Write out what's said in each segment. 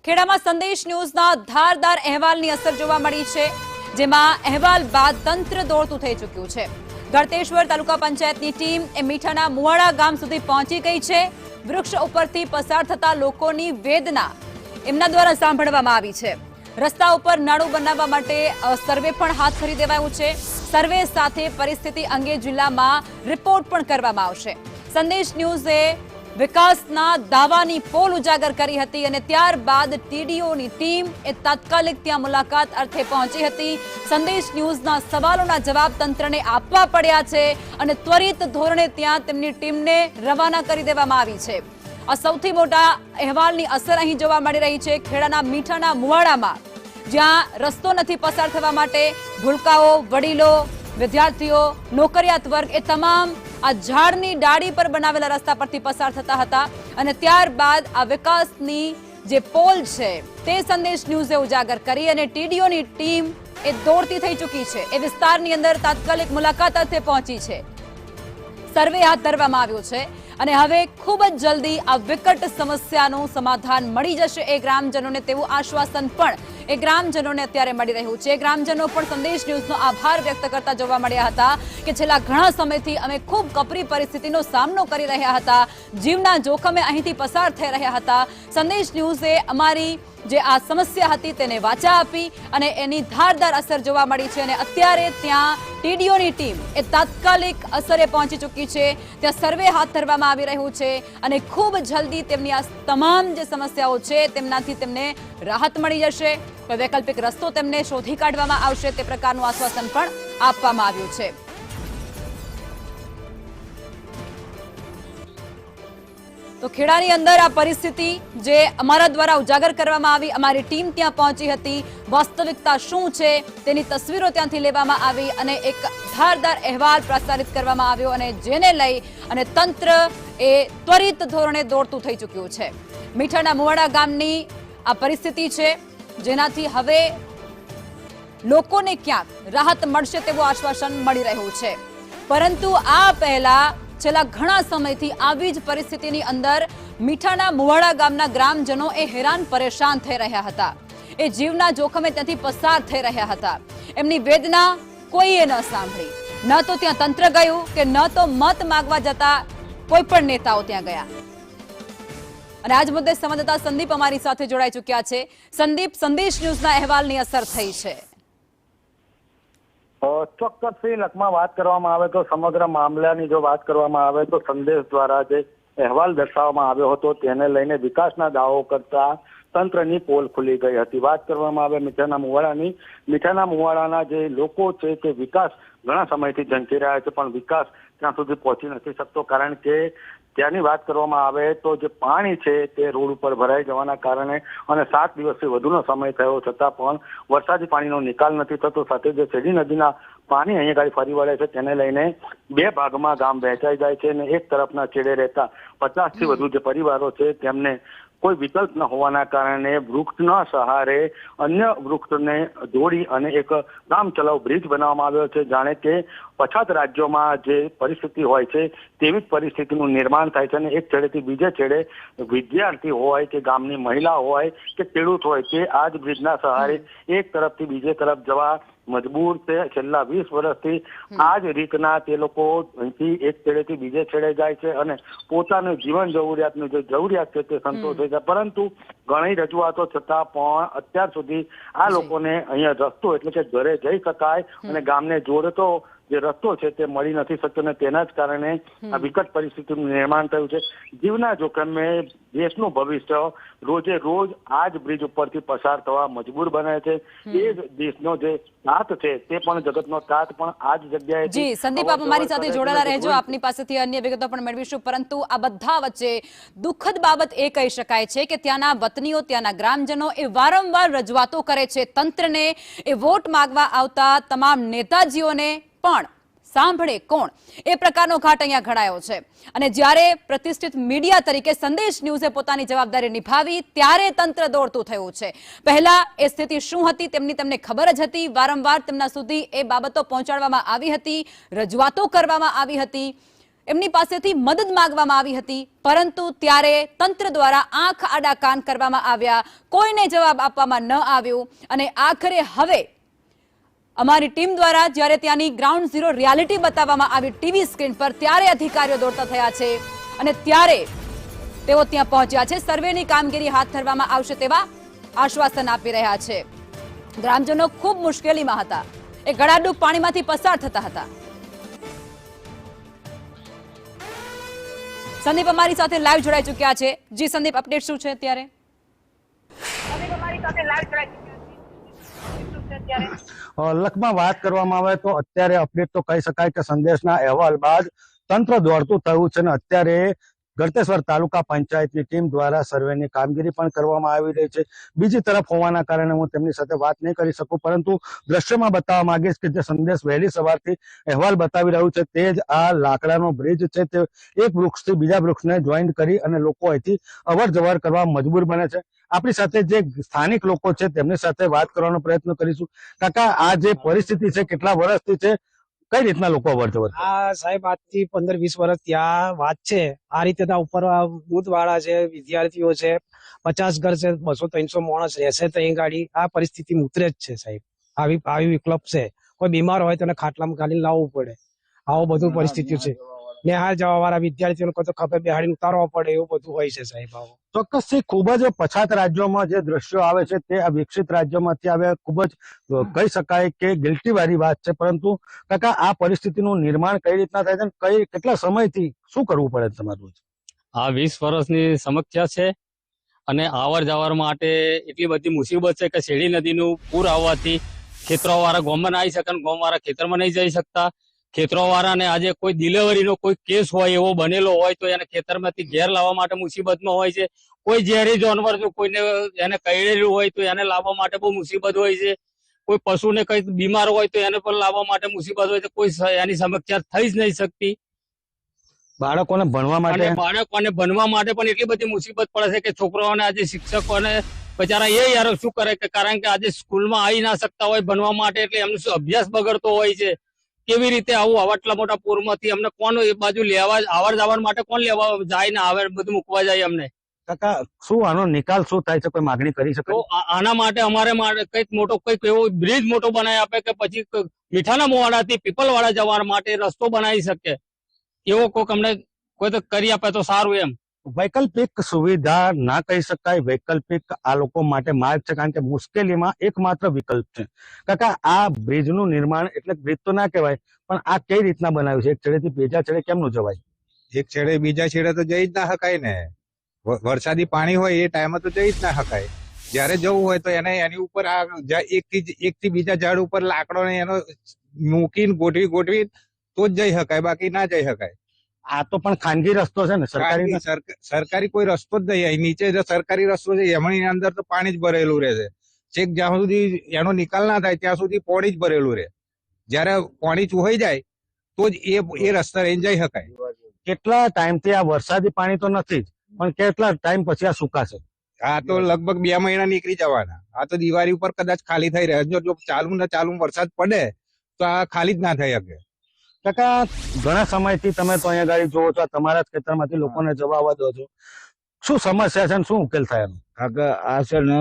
ખેડામાં સંદેશ ન્યૂઝના ધારદાર અહેવાલની અસર જોવા મળી છે, જેમાં અહેવાલ બાદ તંત્ર દોડતું થઈ ચૂક્યું છે। ગળતેશ્વર તાલુકા પંચાયતની ટીમ મીઠાના મુવાડા ગામ સુધી પહોંચી ગઈ છે। વૃક્ષ ઉપરથી પસાર થતા લોકોની વેદના એમના દ્વારા સાંભળવામાં આવી છે। રસ્તા ઉપર નાળું બનાવવા માટે સર્વે પણ હાથ ધરી દેવાયું છે। સર્વે સાથે પરિસ્થિતિ અંગે જિલ્લામાં રિપોર્ટ પણ કરવામાં આવશે। સંદેશ ન્યૂઝે વિકાસના દાવાની પોલ ઉજાગર કરી હતી અને ત્યારબાદ ટીડીઓની ટીમ તાત્કાલિક ત્યાં મુલાકાત અર્થે પહોંચી હતી। સંદેશ ન્યૂઝના સવાલોના જવાબ તંત્રને આપવા પડ્યા છે અને ત્વરિત ધોરણે ત્યાં તેમની ટીમને રવાના કરી દેવામાં આવી છે। આ સૌથી મોટા અહેવાલની અસર અહીં જોવા મળી રહી છે। ખેડાના મીઠાના મુવાડામાં જ્યાં રસ્તો નથી પસાર થવા માટે ભૂલકાઓ, વડીલો, વિદ્યાર્થીઓ, નોકરિયાત વર્ગ એ તમામ આ ઝાડની ડાળી પર બનાવેલા રસ્તા પરથી પસાર થતા હતા અને ત્યારબાદ આ વિકાસની જે પોલ છે તે સંદેશ ન્યૂઝે ઉજાગર કરી અને ટીડીઓની ટીમ એ દોડતી થઈ ચૂકી છે। એ વિસ્તારની અંદર તાત્કાલિક મુલાકાત અર્થે પહોંચી છે। સર્વે હાથ ધરવામાં આવ્યો છે અને હવે ખૂબ જ જલ્દી આ વિકટ સમસ્યાનું સમાધાન મળી જશે એ ગ્રામજનોને તેવું આશ્વાસન પણ એ ગ્રામજનોને અત્યારે મળી રહ્યું છે। ગ્રામજનો પણ સંદેશ ન્યૂઝનો આભાર વ્યક્ત કરતા જોવા મળ્યા હતા કે છેલ્લા ઘણા સમયથી અમે ખૂબ કપરી પરિસ્થિતિનો સામનો કરી રહ્યા હતા, જીવના જોખમે અહીંથી પસાર થઈ રહ્યા હતા। સંદેશ ન્યૂઝે અમારી જે આ સમસ્યા હતી તેને વાચા આપી અને એની ધારદાર અસર જોવા મળી છે અને અત્યારે ત્યાં ટીડીઓની ટીમ એ તાત્કાલિક અસરે પહોંચી ચૂકી છે। ત્યાં સર્વે હાથ ધરવામાં આવી રહ્યું છે અને ખૂબ જલ્દી તેમની આ તમામ જે સમસ્યાઓ છે તેમનાથી તેમને રાહત મળી જશે। કોઈ વૈકલ્પિક રસ્તો તેમને શોધી કાઢવામાં આવશે તે પ્રકારનું આશ્વાસન પણ આપવામાં આવ્યું છે। તો ખેડાની અંદર આ પરિસ્થિતિ જે અમારા દ્વારા ઉજાગર કરવામાં આવી, અમારી ટીમ ત્યાં પહોંચી હતી, વાસ્તવિકતા શું છે તેની તસવીરો ત્યાંથી લેવામાં આવી અને એક ધારદાર અહેવાલ પ્રસારિત કરવામાં આવ્યો અને જેને લઈ અને તંત્ર એ ત્વરિત ધોરણે દોડતું થઈ ચૂક્યું છે। મીઠાના મુવાડા ગામની આ પરિસ્થિતિ છે જેનાથી હવે લોકોને ક્યાંક રાહત મળશે તેવું આશ્વાસન મળી રહ્યું છે, પરંતુ આ પહેલા છેલ્લા ઘણા સમયથી આવી જ પરિસ્થિતિની અંદર મીઠાના મુવાડા ગામના ગ્રામજનો એ હેરાન પરેશાન થઈ રહ્યા હતા। એ જીવના જોખમે ત્યાંથી પસાર થઈ રહ્યા હતા। એમની વેદના કોઈએ ન સાંભળી, ન તો ત્યાં તંત્ર ગયું કે ન તો મત માંગવા જતા કોઈ પણ નેતાઓ ત્યાં ગયા। અને આજ મુદ્દે સંવાદદાતા સંદીપ અમારી સાથે જોડાઈ ચૂક્યા છે। સંદીપ, સંદેશ ન્યૂઝના અહેવાલની અસર થઈ છે? ચોક્કસથી લખમાં વાત કરવામાં આવે તો સમગ્ર મામલાની જો વાત કરવામાં આવે તો સંદેશ દ્વારા જે અહેવાલ દર્શાવવામાં આવ્યો હતો તેને લઈને વિકાસના દાવો કરતા તંત્રની પોલ ખુલી ગઈ હતી। વાત કરવામાં આવે મીઠાના મુવાડાના જે લોકો છે તે વિકાસ ઘણા સમયથી ઝંખી રહ્યા છે પણ વિકાસ ત્યાં સુધી પહોંચી નથી શકતો, કારણ કે ત્યાંની વાત કરવામાં આવે તો જે પાણી છે તે રોડ ઉપર ભરાઈ જવાના કારણે અને 7 દિવસથી વધુનો સમય થયો છતાં પણ વરસાદી પાણીનો નિકાલ નથી થતો। સાથે જે શેરડી નદીના પાણી અહીંયા ગાડી ફરી વળે છે તેને લઈને 2 ભાગમાં ગામ વહેંચાઈ જાય છે અને એક તરફના છેડે રહેતા 50થી વધુ જે પરિવારો છે તેમને કોઈ વિકલ્પ ન હોવાના કારણે વૃક્ષના સહારે અન્ય વૃક્ષને જોડી અને એક કામ ચલાઉ બ્રિજ બનાવવામાં આવ્યો છે। જાણે કે પછાત રાજ્યોમાં જે પરિસ્થિતિ હોય છે તેવી જ પરિસ્થિતિનું નિર્માણ થાય છે અને એક છેડેથી બીજે છેડે વિદ્યાર્થી હોય કે ગામની મહિલા હોય કે ખેડૂત હોય તે આ જ બ્રિજના સહારે એક તરફથી બીજે તરફ જવા મજબૂર છે। છેલ્લા 20 વર્ષથી આ જ રીતના તે લોકો અહીંથી એક છેડેથી બીજે છેડે જાય છે અને પોતાનું જીવન જરૂરિયાતની જે જરૂરિયાત છે તે સંતોષે છે, પરંતુ ઘણી રજૂઆતો છતાં પણ અત્યાર સુધી આ લોકોને અહીંયા રસ્તો એટલે કે ઘરે જઈ શકાય અને ગામને જોડતો જે રસ્તો છે તે મળી નથી શકતો અને તેના જ કારણે આ વિકટ પરિસ્થિતિનું નિર્માણ થયું છે। જીવના જોખમે દેશનું ભવિષ્ય રોજે રોજ આ જ બ્રિજ ઉપરથી પસાર થવા મજબૂર બને છે। એ જ દેશનો જે તાત છે તે પણ જગતનો તાત પણ આ જ જગ્યાએ જી સંદીપ, આપ અમારી સાથે જોડાયેલા રહેજો, આપની પાસેથી અન્ય વિગતો પણ મેળવીશું, પરંતુ આ બધા વચ્ચે દુઃખદ બાબત એ કહી શકાય છે કે ત્યાંના વતનીઓ, ત્યાંના ગ્રામજનો એ વારંવાર રજૂઆતો કરે છે તંત્રને, એ વોટ માંગવા આવતા તમામ નેતાજીઓને પણ સાંભળે કોણ એ પ્રકારનો ઘાટ અહીંયા ઘડાયો છે। અને જ્યારે પ્રતિષ્ઠિત મીડિયા તરીકે સંદેશ ન્યૂઝે પોતાની જવાબદારી નિભાવી ત્યારે તંત્ર દોડતું થયું છે। પહેલા એ સ્થિતિ શું હતી તેમને ખબર જ હતી, વારંવાર તેમના સુધી એ બાબતો પહોંચાડવામાં આવી હતી, રજૂઆતો કરવામાં આવી હતી, એમની પાસેથી મદદ માંગવામાં આવી હતી, પરંતુ ત્યારે તંત્ર દ્વારા આંખ આડા કાન કરવામાં આવ્યા, કોઈને જવાબ આપવામાં ન આવ્યો અને આખરે હવે અમારી ટીમ દ્વારા જ્યારે ત્યાંની ગ્રાઉન્ડ ઝીરો રિયાલિટી બતાવવામાં આવી ટીવી સ્ક્રીન પર, ત્યારે અધિકારીઓ દોડતા થયા છે અને ત્યારે તેઓ ત્યાં પહોંચ્યા છે. સર્વેની કામગીરી હાથ ધરવામાં આવશે તેવા આશ્વાસન આપી રહ્યા છે. ગ્રામજનો ખૂબ મુશ્કેલીમાં હતા, એ ગળાડૂબ પાણીમાંથી પસાર થતા હતા. સંદીપ અમારી સાથે લાઈવ જોડાઈ ચૂક્યા છે. જી સંદીપ, અપડેટ શું છે અત્યારે? લખમાં વાત કરવામાં આવે તો અત્યારે અપડેટ તો કહી શકાય કે સંદેશના અહેવાલ બાદ તંત્ર દોડતું થયું છે અને અત્યારે ગળતેશ્વર તાલુકા પંચાયતની ટીમ દ્વારા સર્વેની કામગીરી પણ કરવામાં આવી રહી છે. બીજી તરફ હોવાના કારણે હું તેમની સાથે વાત નહીં કરી શકું, પરંતુ દ્રશ્યમાં બતાવવા માંગીશ કે જે સંદેશ વહેલી સવારથી અહેવાલ બતાવી રહ્યું છે તે જ આ લાકડાનો બ્રિજ છે, તે એક વૃક્ષથી બીજા વૃક્ષને જોઈન્ટ કરી અને લોકો અહીંથી અવર જવર કરવા મજબૂર બને છે. આપણી સાથે જે સ્થાનિક લોકો છે તેમની સાથે વાત કરવાનો પ્રયત્ન કરીશું. કાકા, આ જે પરિસ્થિતિ છે કેટલા વર્ષથી છે, કઈ રીતના લોકો અવર જવર? આ સાહેબ આજથી 15-20 વર્ષ ત્યાં વાત છે. આ રીતે ઉપર દૂધ વાળા છે, વિદ્યાર્થીઓ છે, 50 ઘર છે, 200-300 માણસ રહેશે ત્યાં ગાડી. આ પરિસ્થિતિ ઉતરે જ છે સાહેબ. આવી વિકલ્પ છે. કોઈ બીમાર હોય તો એને ખાટલામાં ખાલી લાવવું પડે. આવું બધું પરિસ્થિતિ છે. નિહાળ જવા વાળા વિદ્યાર્થીઓને કોઈ તો ખભે બેહાડીને ઉતારવા પડે, એવું બધું હોય છે સાહેબ. આવું ચોક્કસથી ખૂબ જ પછાત રાજ્યોમાં જે દ્રશ્યો આવે છે તે આ વિકસિત રાજ્યોમાંથી આવે, ખૂબ જ કહી શકાય કે ગિલ્ટી વાળી વાત છે. પરંતુ કાકા, આ પરિસ્થિતિનું નિર્માણ કઈ રીતના થાય છે, કેટલા સમયથી શું કરવું પડે તમારું? આ 20 વર્ષની સમસ્યા છે અને આવર જવર માટે એટલી બધી મુસીબત છે કે શેરડી નદીનું પૂર આવવાથી ખેતરોવાળા ગામમાં ના આવી શકે, ગામવાળા ખેતરમાં નહીં જઈ શકતા. ખેતરોવાળાને આજે કોઈ ડિલિવરીનો કોઈ કેસ હોય એવો બનેલો હોય તો એને ખેતરમાંથી ઘેર લાવવા માટે મુસીબતમાં હોય છે. કોઈ ઝેરી જાનવર જો કોઈને એને કરડેલું હોય તો એને લાવવા માટે બહુ મુસીબત હોય છે. કોઈ પશુને કઈ બીમાર હોય તો એને પણ લાવવા માટે મુસીબત હોય છે. કોઈ એની સમસ્યા થઈ જ નહીં શકતી. બાળકોને ભણવા માટે પણ એટલી બધી મુસીબત પડે છે કે છોકરાઓને આજે શિક્ષકોને બચારા એ યાર શું કરે કે કારણ કે આજે સ્કૂલમાં આવી ના શકતા હોય ભણવા માટે, એટલે એમનો અભ્યાસ બગડતો હોય છે. કેવી રીતે આવું આટલા મોટા પૂરમાંથી અમને કોણ એ બાજુ લેવા આવર જવર માટે કોણ લેવા જાય ને આવે બધું મૂકવા જાય અમને? કાકા, શું આનો નિકાલ શું થાય છે? કોઈ માગણી કરી શકે? તો આના માટે અમારે કઈક મોટો કઈક એવો બ્રિજ મોટો બનાવી આપે કે પછી મીઠાના મોવાડાથી પીપલવાડા જવા માટે રસ્તો બનાવી શકે, એવો કોઈક અમને કોઈ તો કરી આપે તો સારું. એમ વૈકલ્પિક સુવિધા ના કહી શકાય, વૈકલ્પિક આ લોકો માટે માર્ગ છે, કારણ કે મુશ્કેલીમાં એકમાત્ર વિકલ્પ છે. કાકા, આ બ્રિજનું નિર્માણ એટલે બ્રિજ તો ના કહેવાય, પણ આ કઈ રીતના બનાવ્યું છે? એક છેડેથી બીજા છેડે કેમનું જવાય? એક છેડે બીજા છેડે તો જઈ જ ના શકાય ને. વરસાદી પાણી હોય એ ટાઈમે તો જઈ જ ના શકાય. જયારે જવું હોય તો એને એની ઉપર એક થી બીજા ઝાડ ઉપર લાકડો ને એનો મૂકીને ગોઠવી તો જ જઈ શકાય, બાકી ના જઈ શકાય. આ તો પણ ખાનગી રસ્તો છે ને, સરકારી કોઈ રસ્તો જ નહીં. નીચે જે સરકારી રસ્તો છે એમની અંદર તો પાણી જ ભરેલું રહે છે. છેક જ્યાં સુધી એનો નિકાલ ના થાય ત્યાં સુધી પાણી જ ભરેલું રહે. જયારે પાણી ચૂહાઈ જાય તો જ એ રસ્તા રહીને જઈ શકાય. કેટલા ટાઈમથી આ વરસાદી પાણી તો નથી જ, પણ કેટલા ટાઈમ પછી આ સુકાશે? આ તો લગભગ 2 મહિના નીકળી જવાના. આ તો દિવાળી ઉપર કદાચ ખાલી થઈ રહે. જો ચાલુ વરસાદ પડે તો આ ખાલી જ ના થઈ શકે. કાકા, ઘણા સમયથી તમે તો અહીંયા ગાડી જોવો છો, તમારા જ ખેતરમાંથી લોકોને જવા આવવા દો છો, શું સમસ્યા છે, શું ઉકેલ થાય એનો? કાકા, આ છે ને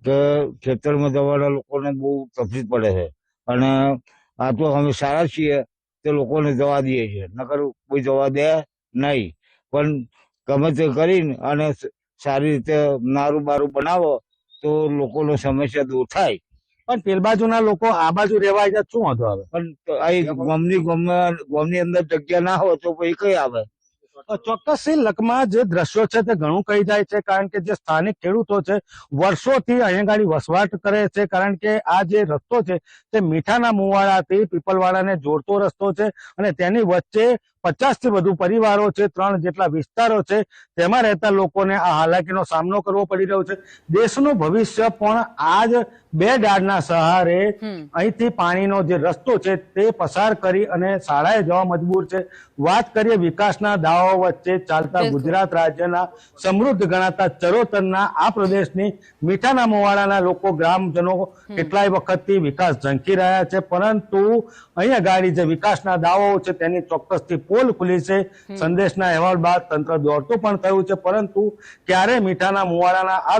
કે ખેતરમાં જવાના લોકોને બહુ તકલીફ પડે છે અને આ તો અમે સારા છીએ તે લોકોને જવા દઈએ છીએ, નકર કોઈ જવા દે નહીં. પણ ગમે તે કરીને અને સારી રીતે નારું બારું બનાવો તો લોકોનો સમસ્યા દૂર થાય. પણ પેલ બાજુના લોકો આ બાજુ રહેવા જાય શું વાંધો આવે? પણ ગામની અંદર જગ્યા ના હોય તો પછી કઈ આવે? ચોક્કસથી લખમાં જે દ્રશ્યો છે તે ઘણું કહી જાય છે, કારણ કે જે સ્થાનિક ખેડૂતો છે વર્ષોથી અહીંયા ગાડી વસવાટ કરે છે, કારણ કે આ જે રસ્તો છે તે મીઠાના મુવાડાથી પીપલવાડાને જોડતો રસ્તો છે અને તેની વચ્ચે 50 થી વધુ પરિવારો છે, 3 જેટલા વિસ્તારો છે, તેમાં રહેતા લોકોને આ હાલાકીનો સામનો કરવો પડી રહ્યો છે. દેશનું ભવિષ્ય પણ આ જ 2 ડાળના સહારે અહીંથી પાણીનો જે રસ્તો છે તે પસાર કરી અને શાળાએ જવા મજબૂર છે. વાત કરીએ વિકાસના દાવાઓ વચ્ચે ચાલતા ગુજરાત રાજ્યના સમૃદ્ધ ગણાતા ચરોતરના આ પ્રદેશની મીઠાના મોવાડાના લોકો, ગ્રામજનો કેટલાય વખતથી વિકાસ ઝંખી રહ્યા છે, પરંતુ અહીંયા ગાડી જે વિકાસના દાવાઓ છે તેની ચોક્કસથી પોલ ખુલી છે. સંદેશના અહેવાલ બાદ તંત્ર દોડતું પણ થયું છે, પરંતુ ક્યારે મીઠાના મુવાડાના આ